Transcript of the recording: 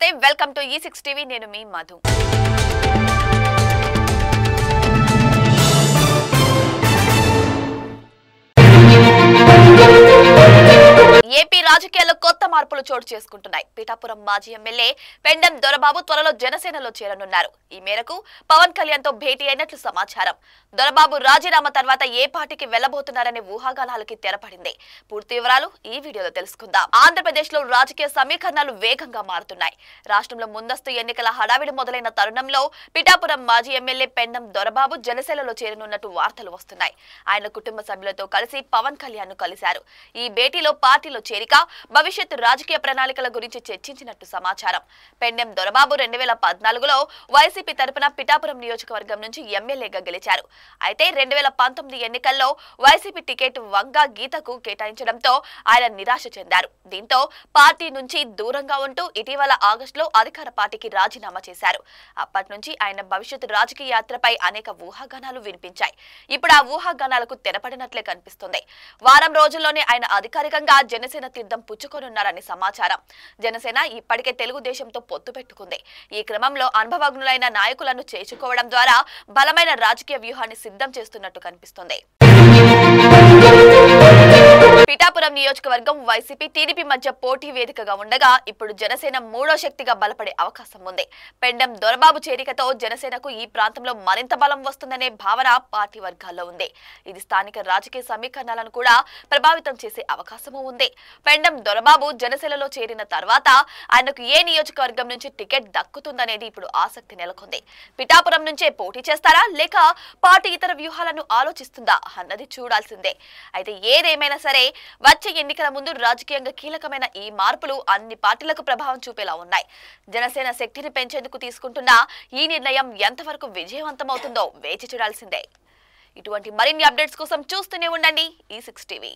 నమస్తే welcome to E6 TV నేను మీ Madhu AP రాజకీయాల్లో కొత్త మార్పులు చోటు చేసుకుంటున్నాయి. పిఠాపురం మాజీ ఎమ్మెల్యే పెండెం దొరబాబు త్వరలో జనసేనలో చేరనున్నారు. ఈ మేరకు పవన్ కళ్యాణ్ తో భేటీ అయినట్లు సమాచారం. దొరబాబు రాజీనామా తర్వాత ఏ పార్టీకి వెళ్లబోతున్నారనే ఊహాగానాలకి తెరపడింది. పూర్తి వివరాలు ఈ వీడియోలో తెలుసుకుందాం. ఆంధ్రప్రదేశ్ లో రాజకీయ సమీకరణాలు వేగంగా మారుతున్నాయి. రాష్ట్రంలో ముందస్తు ఎన్నికల హడావిడి మొదలైన తరుణంలో పిఠాపురం మాజీ ఎమ్మెల్యే పెండెం దొరబాబు జనసేనలో చేరనున్నట్టు వార్తలు వస్తున్నాయి. ఆయన కుటుంబ సభ్యులతో కలిసి పవన్ కళ్యాణ్ ను కలిశారు. ఈ భేటీలో పార్టీలో చేరిక, భవిష్యత్తు రాజకీయ ప్రణాళికల గురించి చర్చించినట్టు సమాచారం. పెండెం దొరబాబు 2014లో వైసీపీ తరపున పిఠాపురం నియోజకవర్గం నుంచి ఎమ్మెల్యేగా గెలిచారు. అయితే 2019 ఎన్నికల్లో వైసీపీ టికెట్ వంగా గీతకు కేటాయించడంతో ఆయన నిరాశ చెందారు. దీంతో పార్టీ నుంచి దూరంగా ఉంటూ ఇటీవల ఆగస్టులో అధికార పార్టీకి రాజీనామా చేశారు. అప్పటి నుంచి ఆయన భవిష్యత్తు రాజకీయ యాత్రపై అనేక ఊహాగానాలు వినిపించాయి. ఇప్పుడు ఆ ఊహాగానాలకు తెరపడినట్లే కనిపిస్తుంది. వారం రోజుల్లోనే ఆయన అధికారికంగా జనసేన తీర్థం పుచ్చుకోనున్నారని సమాచారం. జనసేన ఇప్పటికే తెలుగుదేశంతో పొత్తు పెట్టుకుంది. ఈ క్రమంలో అనుభవజ్ఞులైన నాయకులను చేర్చుకోవడం ద్వారా బలమైన రాజకీయ వ్యూహాన్ని సిద్ధం చేస్తున్నట్టు కనిపిస్తుంది. పిఠాపురం నియోజకవర్గం వైసీపీ టీడీపీ మధ్య పోటీ వేదికగా ఉండగా ఇప్పుడు జనసేన మూడో శక్తిగా బలపడే అవకాశం ఉంది. పెండెం దొరబాబు చేరికతో జనసేనకు ఈ ప్రాంతంలో మరింత బలం వస్తుందనే భావన పార్టీ వర్గాల్లో ఉంది. ఇది స్థానిక రాజకీయ సమీకరణాలను కూడా ప్రభావితం చేసే అవకాశము ఉంది. పెండెం దొరబాబు జనసేనలో చేరిన తర్వాత ఆయనకు ఏ నియోజకవర్గం నుంచి టికెట్ దక్కుతుందనేది ఇప్పుడు ఆసక్తి నెలకొంది. పిఠాపురం నుంచే పోటీ చేస్తారా లేక పార్టీ ఇతర వ్యూహాలను ఆలోచిస్తుందా అన్నది చూడాల్సిందే. అయితే ఏదేమైనా సరే వచ్చే ఎన్నికల ముందు రాజకీయంగా కీలకమైన ఈ మార్పులు అన్ని పార్టీలకు ప్రభావం చూపేలా ఉన్నాయి. జనసేన శక్తిని పెంచేందుకు తీసుకుంటున్న ఈ నిర్ణయం ఎంతవరకు విజయవంతమవుతుందో వేచి చూడాల్సిందే. ఇటువంటి మరిన్ని అప్డేట్స్ కోసం చూస్తూనే ఉండండి E6 టీవీ.